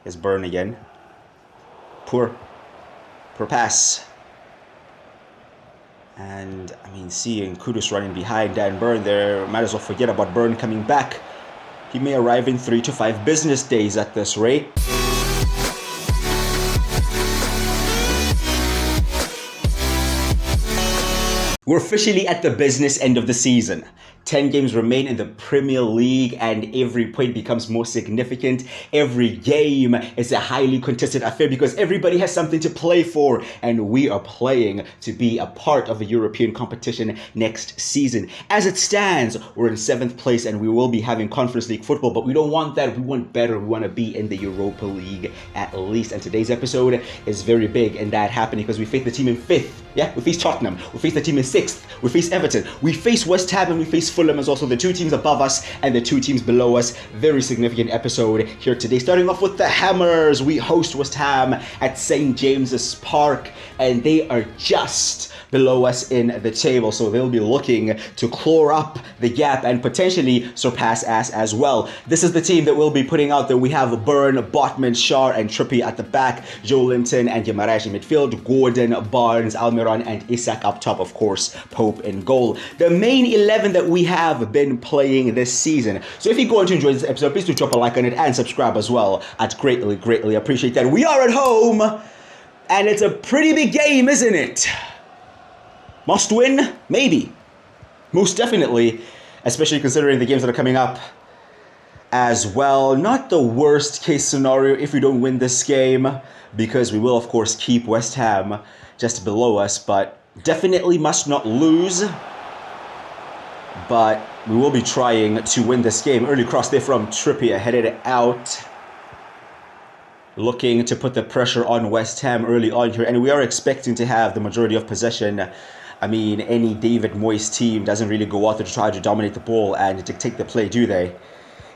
Is Burn again. Poor pass. And I mean, seeing Kudus running behind Dan Burn there, might as well forget about Burn coming back. He may arrive in 3 to 5 business days at this rate. We're officially at the business end of the season. 10 games remain in the Premier League and every point becomes more significant. Every game is a highly contested affair because everybody has something to play for, and we are playing to be a part of a European competition next season. As it stands, we're in 7th place and we will be having Conference League football, but we don't want that. We want better. We want to be in the Europa League at least. And today's episode is very big in that happening because we face the team in 5th. Yeah, we face Tottenham. We face the team in 6th. We face Everton. We face West Ham and we face Fulham as also the 2 teams above us and the 2 teams below us. Very significant episode here today. Starting off with the Hammers. We host West Ham at St. James's Park and they are just below us in the table, so they'll be looking to claw up the gap and potentially surpass us as well. This is the team that we'll be putting out there. We have Burn, Botman, Shar and Trippier at the back, Joe Linton and Guimaraes in midfield, Gordon, Barnes, Almiron and Eafc up top, of course, Pope in goal. The main 11 that we have been playing this season. So if you're going to enjoy this episode, please do drop a like on it and subscribe as well. I'd greatly appreciate that. We are at home and it's a pretty big game, isn't it? Must win? Maybe. Most definitely, especially considering the games that are coming up as well. Not the worst case scenario if we don't win this game, because we will of course keep West Ham just below us, but definitely must not lose. But we will be trying to win this game. Early cross there from Trippier, headed out. Looking to put the pressure on West Ham early on here, and we are expecting to have the majority of possession. I mean, any David Moyes team doesn't really go out there to try to dominate the ball and dictate the play, do they?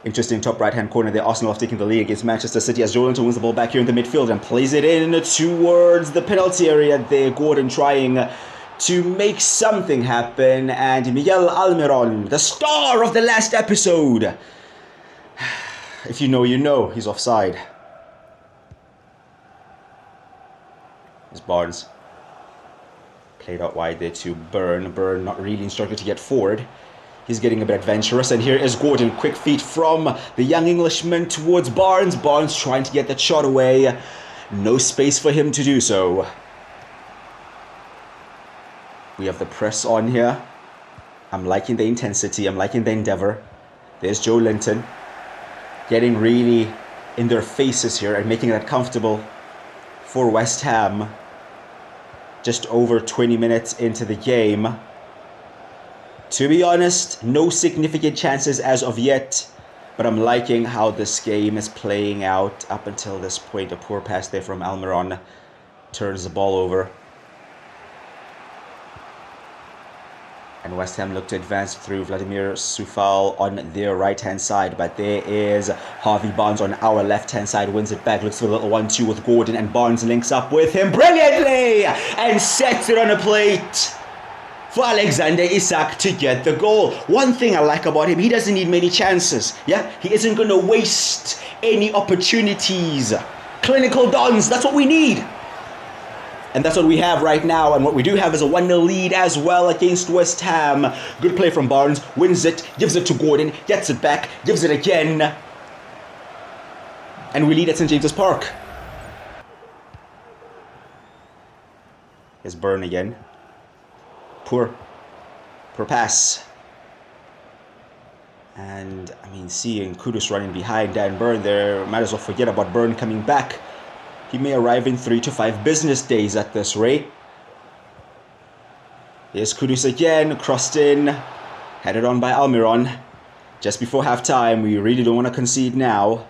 Interesting top right-hand corner there. Arsenal have taken the lead against Manchester City as Joe Linton wins the ball back here in the midfield and plays it in towards the penalty area there. Gordon trying to make something happen, and Miguel Almiron, the star of the last episode. If you know, you know. He's offside. It's Barnes. Played out wide there to Burn. Burn not really instructed to get forward. He's getting a bit adventurous. And here is Gordon. Quick feet from the young Englishman towards Barnes. Barnes trying to get that shot away. No space for him to do so. We have the press on here. I'm liking the intensity. I'm liking the endeavor. There's Joe Linton. Getting really in their faces here and making it comfortable for West Ham. Just over 20 minutes into the game. To be honest, no significant chances as of yet, but I'm liking how this game is playing out up until this point. A poor pass there from Almiron turns the ball over. And West Ham look to advance through Vladimir Soufal on their right-hand side. But there is Harvey Barnes on our left-hand side. Wins it back. Looks for a little 1-2 with Gordon. And Barnes links up with him brilliantly. And sets it on a plate for Alexander Isak to get the goal. One thing I like about him, he doesn't need many chances. Yeah, he isn't going to waste any opportunities. Clinical dons, that's what we need. And that's what we have right now. And what we do have is a 1-0 lead as well against West Ham. Good play from Barnes. Wins it. Gives it to Gordon. Gets it back. Gives it again. And we lead at St. James's Park. Here's Burn again. Poor pass. And I mean, seeing Kudus running behind Dan Burn there, might as well forget about Burn coming back. He may arrive in 3 to 5 business days at this rate. Here's Kudus again, crossed in, headed on by Almiron. Just before halftime, we really don't want to concede now.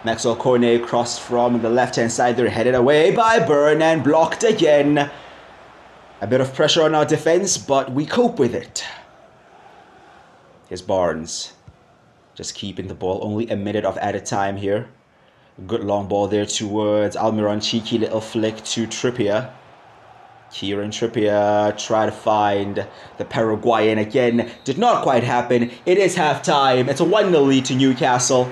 Maxwell Cornet crossed from the left-hand side there, headed away by Burn and blocked again. A bit of pressure on our defense, but we cope with it. Here's Barnes. Just keeping the ball only a minute of added time here. Good long ball there towards Almiron. Cheeky little flick to Trippier. Kieran Trippier try to find the Paraguayan again. Did not quite happen. It is halftime. It's a 1-0 lead to Newcastle.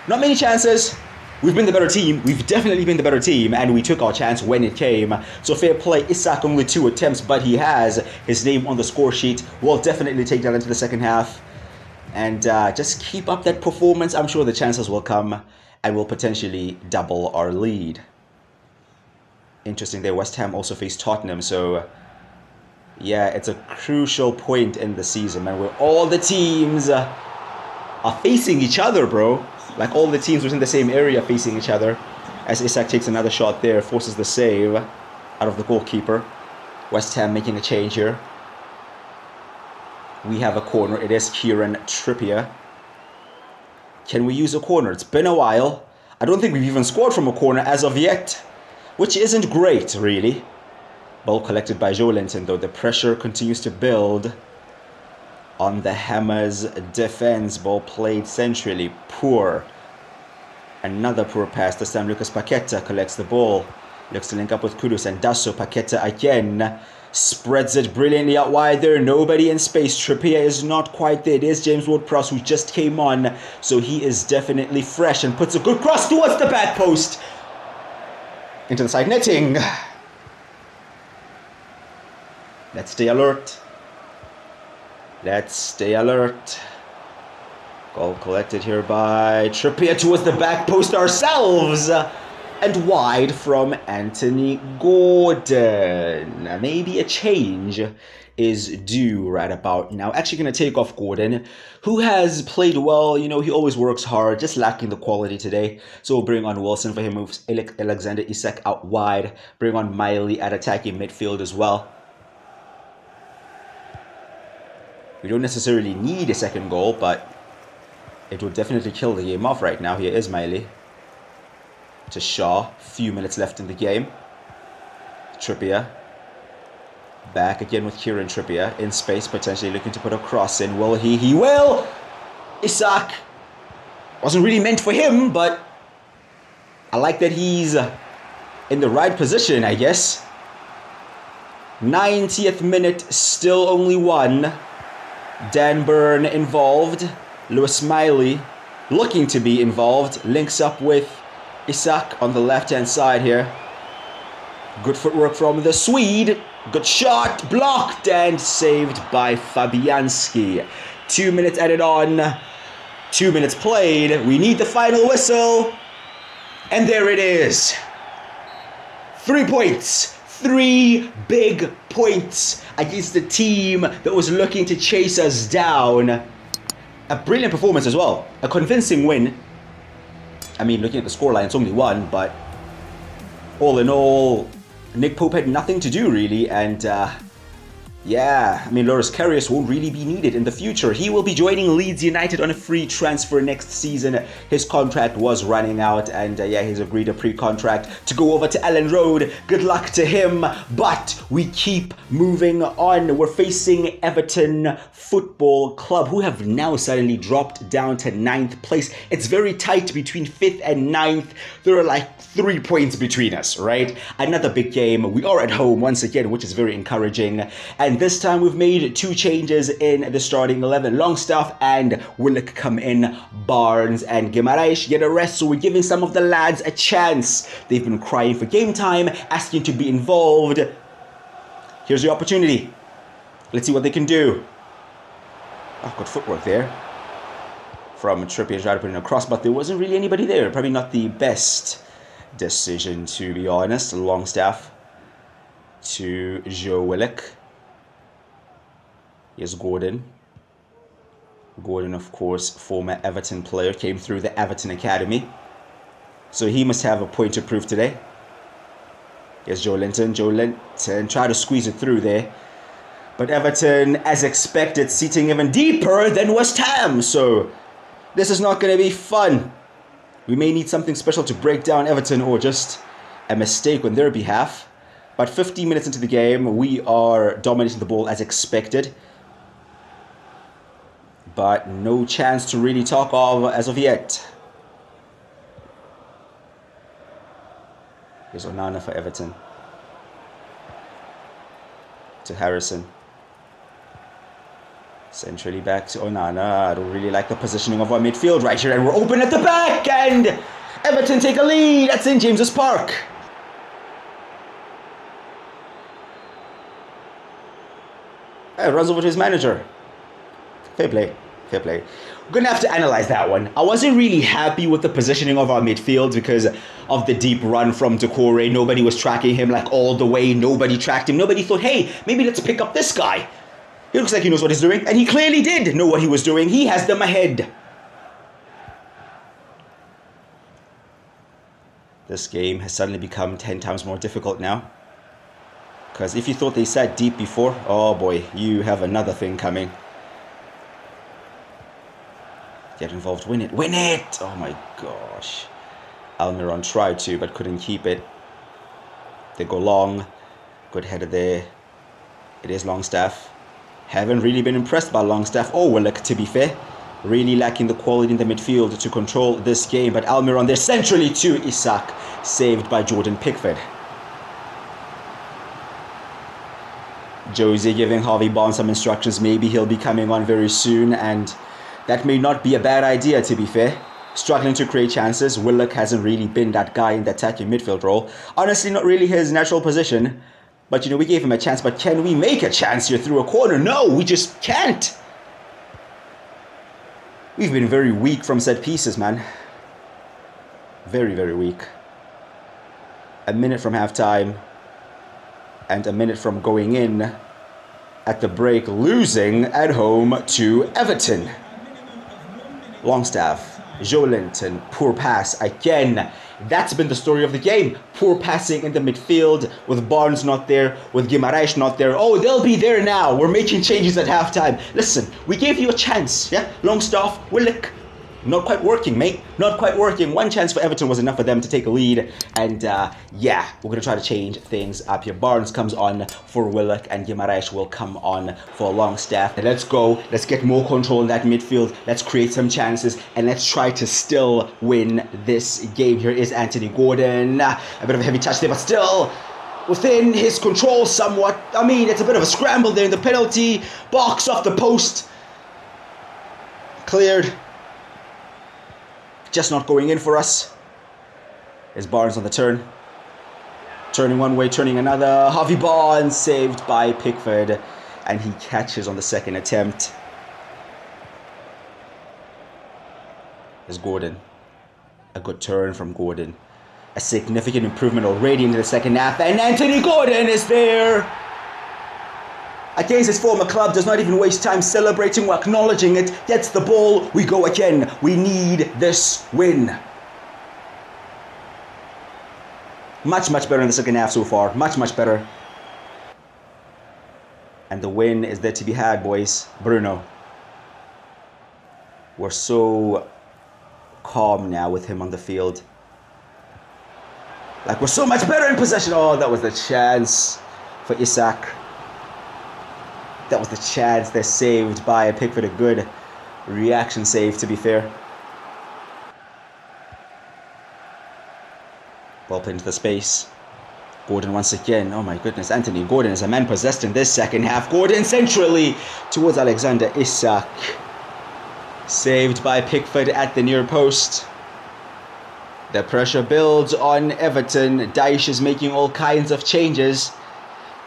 Not many chances. We've been the better team. We've definitely been the better team, and we took our chance when it came. So fair play. Eafc only 2 attempts, but he has his name on the score sheet. We'll definitely take that into the second half. And just keep up that performance. I'm sure the chances will come, and we'll potentially double our lead. Interesting there. West Ham also face Tottenham, so yeah, it's a crucial point in the season, man, where all the teams are facing each other, bro. Like all the teams within the same area facing each other. As Eafc takes another shot there, forces the save out of the goalkeeper. West Ham making a change here. We have a corner. It is Kieran Trippier. Can we use a corner? It's been a while. I don't think we've even scored from a corner as of yet, which isn't great, really. Ball collected by Joelinton, though. The pressure continues to build on the Hammers' defense. Ball played centrally. Poor. Another poor pass. This time Lucas Paqueta collects the ball. Looks to link up with Kudus, and does so. Paqueta again spreads it brilliantly out wide there. Nobody in space. Trippier is not quite there. There's James Ward-Prowse, who just came on. So he is definitely fresh and puts a good cross towards the back post. Into the side netting. Let's stay alert. Let's stay alert. Goal collected here by Trippier towards the back post ourselves. And wide from Anthony Gordon. Maybe a change is due right about now. Actually going to take off Gordon, who has played well. You know, he always works hard, just lacking the quality today. So we'll bring on Wilson for him, moves Alexander Isak out wide. Bring on Miley at attacking midfield as well. We don't necessarily need a second goal, but it would definitely kill the game off right now. Here is Miley. To Shaw. Few minutes left in the game. Trippier. Back again with Kieran Trippier. In space, potentially looking to put a cross in. Will he? He will! Isak. Wasn't really meant for him, but I like that he's in the right position, I guess. 90th minute, still only one. Dan Burn involved. Lewis Miley looking to be involved. Links up with Isak on the left-hand side here. Good footwork from the Swede. Good shot. Blocked and saved by Fabianski. 2 minutes added on. 2 minutes played. We need the final whistle. And there it is. 3 points. 3 big points against the team that was looking to chase us down. A brilliant performance as well. A convincing win. I mean, looking at the scoreline, it's only one, but all in all, Nick Pope had nothing to do really, and yeah, I mean, Loris Karius won't really be needed in the future. He will be joining Leeds United on a free transfer next season. His contract was running out, and yeah, he's agreed a pre-contract to go over to Ellen Road. Good luck to him, but we keep moving on. We're facing Everton Football Club, who have now suddenly dropped down to 9th place. It's very tight between 5th and 9th. There are like 3 points between us, right? Another big game. We are at home once again, which is very encouraging. And this time we've made 2 changes in the starting 11. Longstaff and Willock come in. Barnes and Guimaraes get a rest, so we're giving some of the lads a chance. They've been crying for game time, asking to be involved. Here's your opportunity. Let's see what they can do. Oh, good footwork there from Trippier. Tried to put in a cross, but there wasn't really anybody there. Probably not the best decision, to be honest. Longstaff to Joe Willock. Here's Gordon. Gordon, of course, former Everton player, came through the Everton Academy. So he must have a point to prove today. Here's Joelinton. Joelinton tried to squeeze it through there. But Everton, as expected, seating even deeper than West Ham. So this is not going to be fun. We may need something special to break down Everton, or just a mistake on their behalf. But 15 minutes into the game, we are dominating the ball as expected. But no chance to really talk of as of yet. Here's Onana for Everton. To Harrison. Centrally back to Onana. I don't really like the positioning of our midfield right here. And we're open at the back. And Everton take a lead at St. James's Park. Runs over to his manager. Fair play. Fair play. We're going to have to analyze that one. I wasn't really happy with the positioning of our midfield because of the deep run from Decore. Nobody was tracking him like all the way. Nobody tracked him. Nobody thought, hey, maybe let's pick up this guy. He looks like he knows what he's doing. And he clearly did know what he was doing. He has them ahead. This game has suddenly become 10 times more difficult now. Because if you thought they sat deep before, oh boy, you have another thing coming. Get involved, win it, win it! Oh my gosh. Almiron tried to, but couldn't keep it. They go long. Good header there. It is Longstaff. Haven't really been impressed by Longstaff or Willock, to be fair. Really lacking the quality in the midfield to control this game. But Almiron there centrally to Isak. Saved by Jordan Pickford. Josie giving Harvey Barnes some instructions. Maybe he'll be coming on very soon. And that may not be a bad idea, to be fair. Struggling to create chances. Willock hasn't really been that guy in the attacking midfield role. Honestly, not really his natural position. But, we gave him a chance. But can we make a chance here through a corner? No, we just can't. We've been very weak from set pieces, man. Very, very weak. A minute from halftime. And a minute from going in at the break. Losing at home to Everton. Longstaff, Joelinton, poor pass again. That's been the story of the game. Poor passing in the midfield with Barnes not there, with Guimaraes not there. Oh, they'll be there now. We're making changes at halftime. Listen, we gave you a chance, yeah? Longstaff, Willock, not quite working, mate. Not quite working. One chance for Everton was enough for them to take a lead. And yeah, we're going to try to change things up here. Barnes comes on for Willock and Guimaraes will come on for Longstaff. And let's go. Let's get more control in that midfield. Let's create some chances. And let's try to still win this game. Here is Anthony Gordon. A bit of a heavy touch there, but still within his control somewhat. I mean, it's a bit of a scramble there in the penalty box off the post. Cleared. Just not going in for us. There's Barnes on the turn. Turning one way, turning another. Harvey Barnes saved by Pickford. And he catches on the second attempt. There's Gordon. A good turn from Gordon. A significant improvement already into the second half. And Anthony Gordon is there. Against his former club, does not even waste time celebrating or acknowledging it. Gets the ball, we go again. We need this win. Much better in the second half so far. Much better. And the win is there to be had, boys. Bruno. We're so calm now with him on the field. Like, we're so much better in possession. Oh, that was the chance for Isak. That was the chance. They're saved by Pickford. A good reaction save, to be fair. Ball played into the space. Gordon once again. Oh my goodness. Anthony Gordon is a man possessed in this second half. Gordon centrally towards Alexander Isak. Saved by Pickford at the near post. The pressure builds on Everton. Daesh is making all kinds of changes.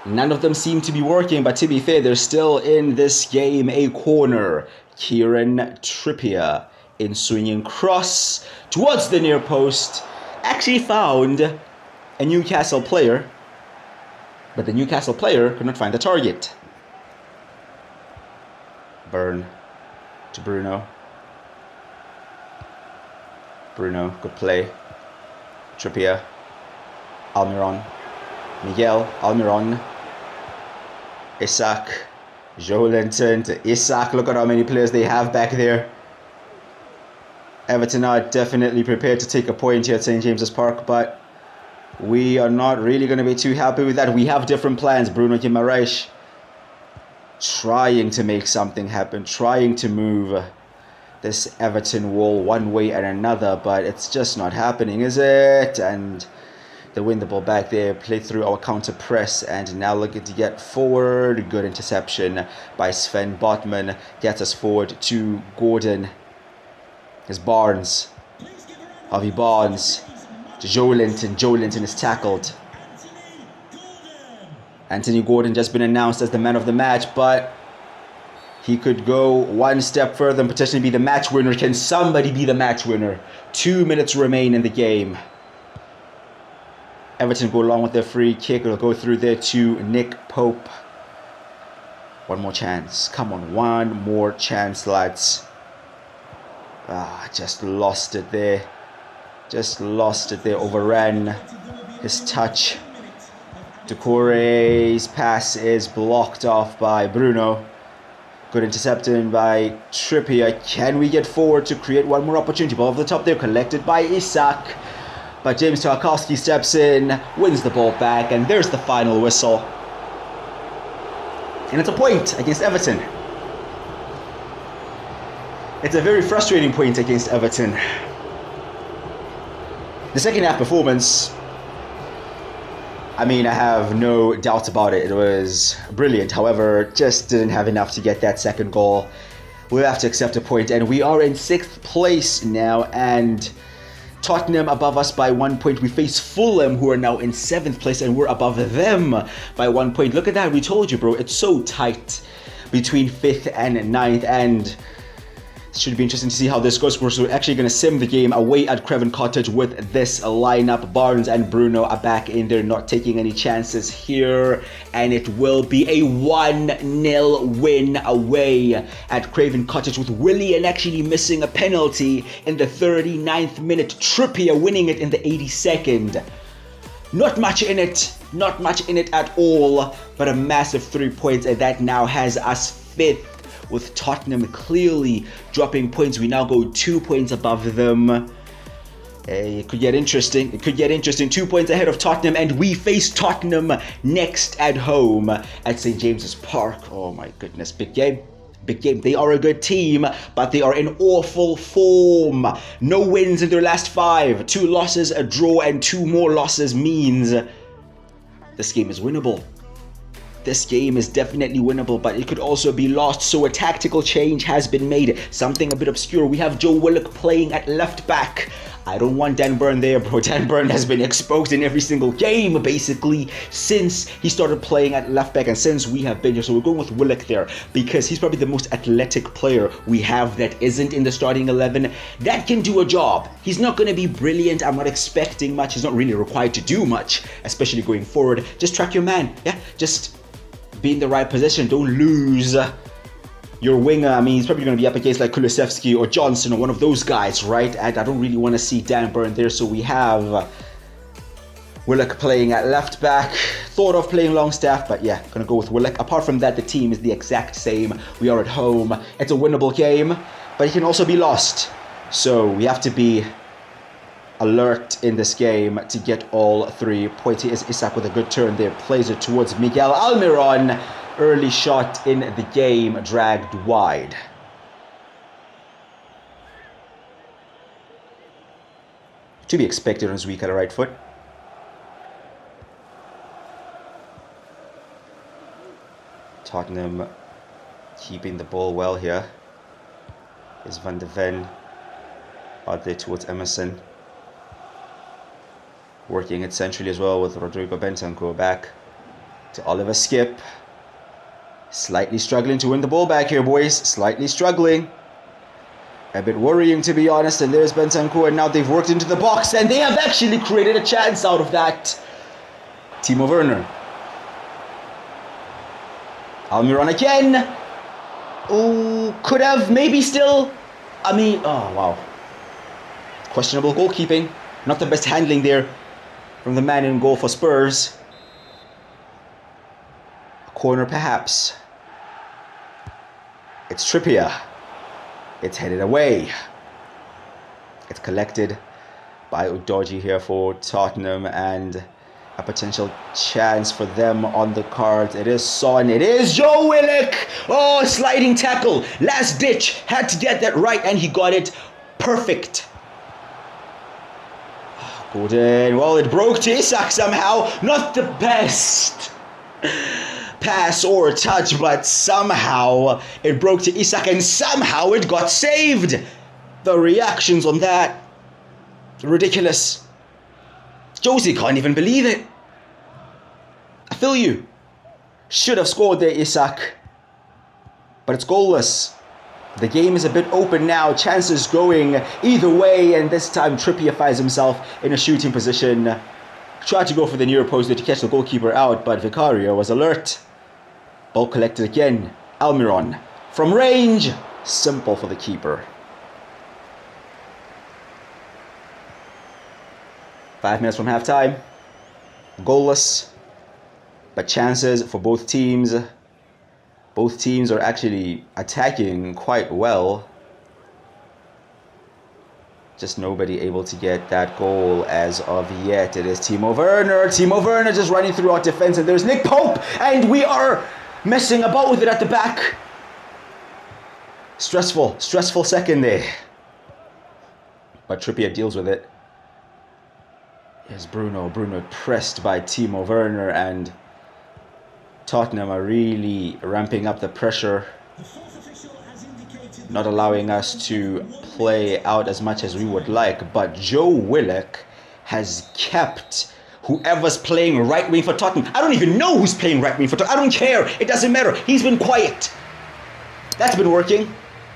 None of them seem to be working, but to be fair, they're still in this game. A corner. Kieran Trippier in swinging cross towards the near post. Actually found a Newcastle player, but the Newcastle player could not find the target. Burn to Bruno. Bruno, good play. Trippier. Almiron. Miguel, Almiron. Isak. Joelinton to Isak. Look at how many players they have back there. Everton are definitely prepared to take a point here at St. James's Park, but we are not really going to be too happy with that. We have different plans. Bruno Guimaraes trying to make something happen, trying to move this Everton wall one way and another, but it's just not happening, is it? And They win the ball back there, play through our counter press, and now looking to get forward. Good interception by Sven Botman. Gets us forward to Gordon. It's Barnes. Harvey Barnes. To Joelinton. Joelinton is tackled. Anthony Gordon just been announced as the man of the match, but he could go one step further and potentially be the match winner. Can somebody be the match winner? 2 minutes remain in the game. Everton go along with their free kick. It'll go through there to Nick Pope. One more chance. Come on, one more chance, lads. Just lost it there. Just lost it there. Overran his touch. Doucouré's pass is blocked off by Bruno. Good interception by Trippier. Can we get forward to create one more opportunity? Ball off the top there, collected by Isak. But James Tarkowski steps in, wins the ball back, and there's the final whistle. And it's a point against Everton. It's a very frustrating point against Everton. The second half performance, I mean, I have no doubts about it. It was brilliant. However, just didn't have enough to get that second goal. We'll have to accept a point, and we are in 6th place now, and Tottenham above us by 1 point. We face Fulham, who are now in 7th place, and we're above them by 1 point. Look at that. We told you, bro. It's so tight between 5th and 9th, and it should be interesting to see how this goes. We're actually going to sim the game away at Craven Cottage with this lineup. Barnes and Bruno are back in there, not taking any chances here. And it will be a 1-0 win away at Craven Cottage, with Willian actually missing a penalty in the 39th minute. Trippier winning it in the 82nd. Not much in it. Not much in it at all. But a massive 3 points, and that now has us 5th. With Tottenham clearly dropping points, we now go 2 points above them. It could get interesting. It could get interesting. 2 points ahead of Tottenham, and we face Tottenham next at home at St. James's Park. Oh my goodness, big game. Big game. They are a good team, but they are in awful form. No wins in their last 5. 2 losses, a draw, and 2 more losses means this game is winnable. This game is definitely winnable, but it could also be lost, so a tactical change has been made. Something a bit obscure. We have Joe Willock playing at left back. I don't want Dan Burn there, bro. Dan Burn has been exposed in every single game, basically, since he started playing at left back and since we have been here. So we're going with Willock there because he's probably the most athletic player we have that isn't in the starting 11 that can do a job. He's not going to be brilliant. I'm not expecting much. He's not really required to do much, especially going forward. Just track your man. Yeah, just be in the right position. Don't lose your winger. I mean, he's probably going to be up against like Kulusevski or Johnson or one of those guys, right? And I don't really want to see Dan Burn there. So we have Willock playing at left back. Thought of playing Longstaff, but yeah, going to go with Willock. Apart from that, the team is the exact same. We are at home. It's a winnable game, but it can also be lost. So we have to be alert in this game to get all 3 points. Here is Isak with a good turn there, plays it towards Miguel Almiron. Early shot in the game, dragged wide. To be expected on his weak at the right foot. Tottenham keeping the ball well here. Is Van de Ven out there towards Emerson. Working it centrally as well with Rodrigo Bentancur back to Oliver Skip. Slightly struggling to win the ball back here, boys. Slightly struggling. A bit worrying, to be honest. And there's Bentancur, and now they've worked into the box, and they have actually created a chance out of that. Timo Werner. Almiron again. Oh, could have, maybe still. I mean, oh, wow. Questionable goalkeeping. Not the best handling there from the man in goal for Spurs. A corner perhaps. It's Trippier. It's headed away. It's collected by Udogie here for Tottenham, and a potential chance for them on the cards. It is Son. It is Joe Willock. Oh, sliding tackle. Last ditch. Had to get that right, and he got it perfect. Gordon, well, it broke to Isak somehow. Not the best pass or touch, but somehow it broke to Isak and somehow it got saved. The reactions on that, ridiculous. Josie can't even believe it. I feel you. Should have scored there, Isak. But it's goalless. The game is a bit open now. Chances going either way. And this time Trippier finds himself in a shooting position. Tried to go for the near post to catch the goalkeeper out, but Vicario was alert. Ball collected again. Almiron from range. Simple for the keeper. 5 minutes from halftime. Goalless. But chances for both teams. Both teams are actually attacking quite well. Just nobody able to get that goal as of yet. It is Timo Werner. Timo Werner just running through our defense. And there's Nick Pope. And we are messing about with it at the back. Stressful second there. But Trippier deals with it. Here's Bruno. Bruno pressed by Timo Werner, and Tottenham are really ramping up the pressure, not allowing us to play out as much as we would like. But Joe Willock has kept whoever's playing right wing for Tottenham. I don't even know who's playing right wing for Tottenham. I don't care. It doesn't matter. He's been quiet. That's been working.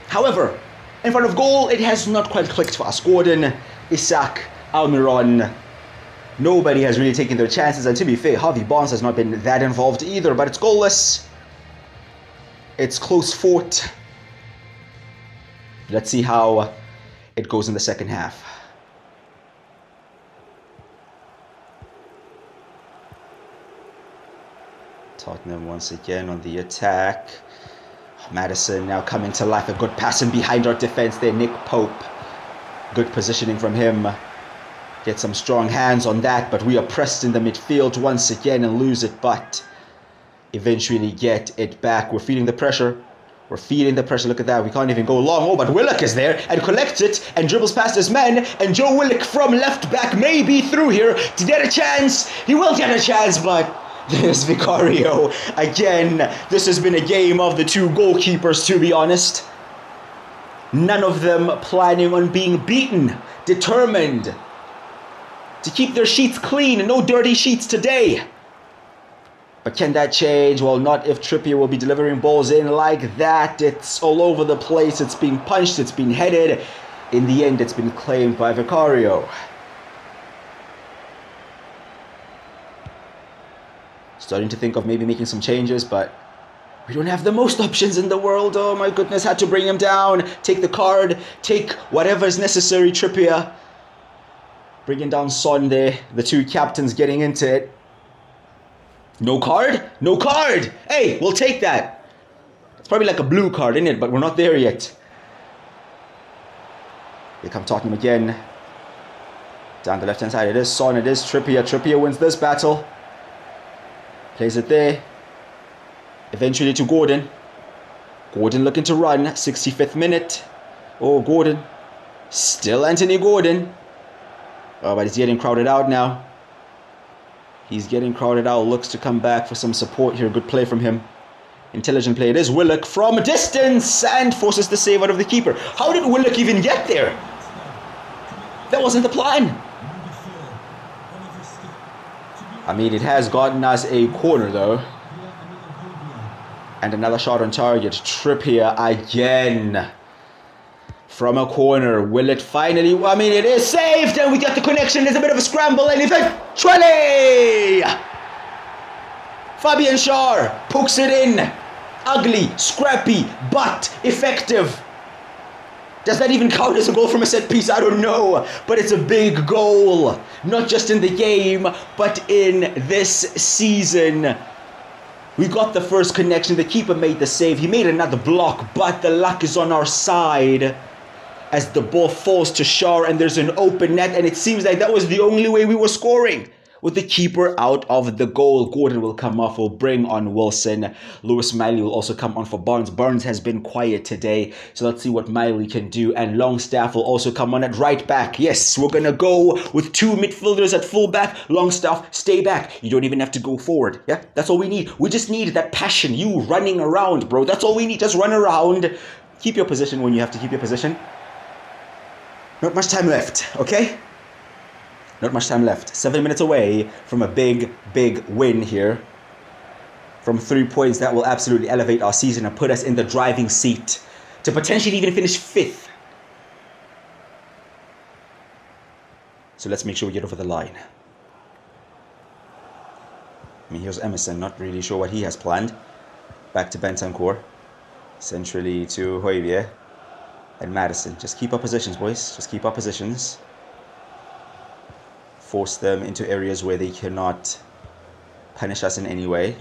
However, in front of goal, it has not quite clicked for us. Gordon, Isak, Almiron. Nobody has really taken their chances, and to be fair, Harvey Barnes has not been that involved either, but it's goalless. It's close fought. Let's see how it goes in the second half. Tottenham once again on the attack. Maddison now coming to life. A good pass in behind our defense there. Nick Pope. Good positioning from him. Get some strong hands on that, but we are pressed in the midfield once again and lose it, but eventually get it back. We're feeling the pressure. Look at that. We can't even go long. Oh, but Willock is there and collects it and dribbles past his man. And Joe Willock from left back may be through here to get a chance. He will get a chance, but there's Vicario. Again, this has been a game of the two goalkeepers, to be honest. None of them planning on being beaten. Determined to keep their sheets clean and no dirty sheets today. But can that change? Well, not if Trippier will be delivering balls in like that. It's all over the place. It's being punched. It's been headed. In the end, it's been claimed by Vicario. Starting to think of maybe making some changes, but we don't have the most options in the world. Oh my goodness, had to bring him down. Take the card. Take whatever is necessary, Trippier. Bringing down Son there. The two captains getting into it. No card? No card! Hey, we'll take that. It's probably like a blue card, isn't it? But we're not there yet. Here come Tottenham again. Down the left-hand side. It is Son. It is Trippier. Trippier wins this battle. Plays it there. Eventually to Gordon. Gordon looking to run. 65th minute. Oh, Gordon. Still Anthony Gordon. Oh, but he's getting crowded out now. He's getting crowded out. Looks to come back for some support here. Good play from him. Intelligent play. It is Willock from a distance and forces the save out of the keeper. How did Willock even get there? That wasn't the plan. I mean, it has gotten us a corner though. And another shot on target. Trippier again. From a corner, will it finally? I mean, it is saved, and we got the connection. There's a bit of a scramble, and eventually, Fabian Schär pokes it in. Ugly, scrappy, but effective. Does that even count as a goal from a set piece? I don't know, but it's a big goal, not just in the game, but in this season. We got the first connection. The keeper made the save. He made another block, but the luck is on our side. As the ball falls to Schär and there's an open net, and it seems like that was the only way we were scoring. with the keeper out of the goal. Gordon will come off, will bring on Wilson. Lewis Miley will also come on for Barnes. Barnes has been quiet today, so let's see what Miley can do. And Longstaff will also come on at right back. Yes, we're going to go with 2 midfielders at full back. Longstaff, stay back. You don't even have to go forward. Yeah, that's all we need. We just need that passion. You running around, bro. That's all we need. Just run around. Keep your position when you have to keep your position. Not much time left, okay? Not much time left. 7 minutes away from a big, big win here. From 3 points that will absolutely elevate our season and put us in the driving seat to potentially even finish 5th. So let's make sure we get over the line. I mean, here's Emerson. Not really sure what he has planned. Back to Bentancur. Centrally to Højbjerg. And Madison. Just keep our positions, boys. Just keep our positions. Force them into areas where they cannot punish us in any way.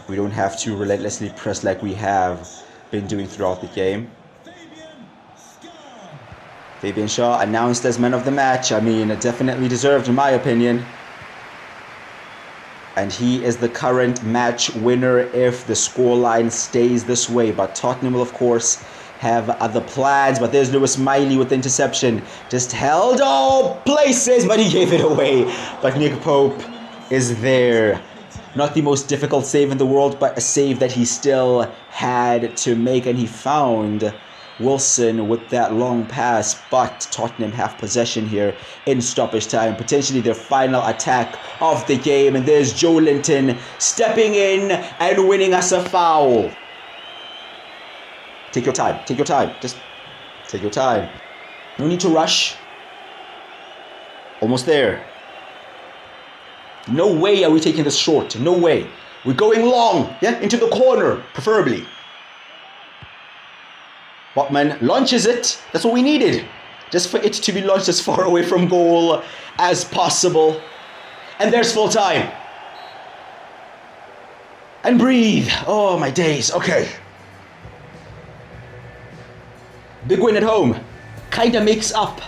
We don't have to relentlessly press like we have been doing throughout the game. Fabian Schär announced as man of the match. I mean, definitely deserved in my opinion. And he is the current match winner if the scoreline stays this way. But Tottenham will, of course, have other plans. But there's Lewis Miley with the interception. Just held all places, but he gave it away. But Nick Pope is there. Not the most difficult save in the world, but a save that he still had to make. And he found Wilson with that long pass. But Tottenham have possession here in stoppage time. Potentially their final attack of the game. And there's Joe Linton stepping in and winning us a foul. Take your time. Take your time. Just take your time. No need to rush. Almost there. No way are we taking this short. No way. We're going long. Yeah, into the corner, preferably. Botman launches it. That's what we needed. Just for it to be launched as far away from goal as possible. And there's full time. And breathe. Oh, my days. Okay. Big win at home. Kind of makes up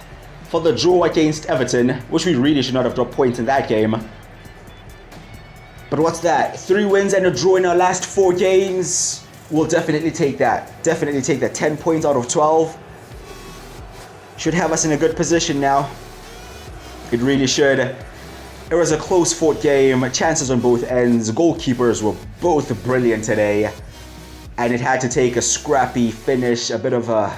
for the draw against Everton, which we really should not have dropped points in that game. But what's that? 3 wins and a draw in our last 4 games. We'll definitely take that. Definitely take that. 10 points out of 12. Should have us in a good position now. It really should. It was a close-fought game. Chances on both ends. Goalkeepers were both brilliant today. And it had to take a scrappy finish, a bit of a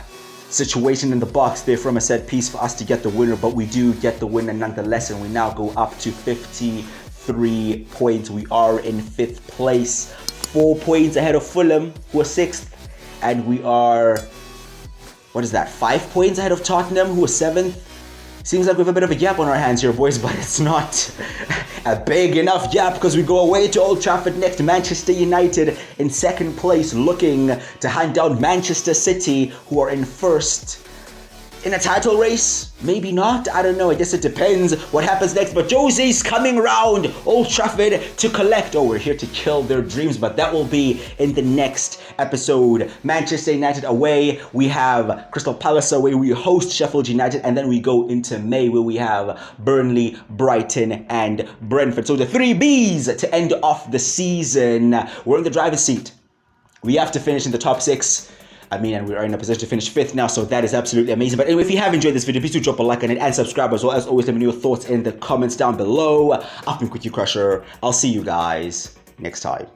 situation in the box there from a set piece for us to get the winner, but we do get the winner nonetheless, and we now go up to 53 points. We are in 5th place, 4 points ahead of Fulham, who are 6th, and we are, 5 points ahead of Tottenham, who are 7th. Seems like we have a bit of a gap on our hands here, boys, but it's not a big enough gap because we go away to Old Trafford next. Manchester United in 2nd place, looking to hand down Manchester City, who are in 1st. In a title race? Maybe not. I don't know. I guess it depends what happens next. But Jose's coming round Old Trafford to collect. Oh, we're here to kill their dreams, but that will be in the next episode. Manchester United away. We have Crystal Palace away. We host Sheffield United, and then we go into May where we have Burnley, Brighton, and Brentford. So the 3 Bs to end off the season. We're in the driver's seat. We have to finish in the top 6. I mean, and we are in a position to finish 5th now, so that is absolutely amazing. But anyway, if you have enjoyed this video, please do drop a like on it and subscribe as well. As always, let me know your thoughts in the comments down below. I've been Quickie Crusher. I'll see you guys next time.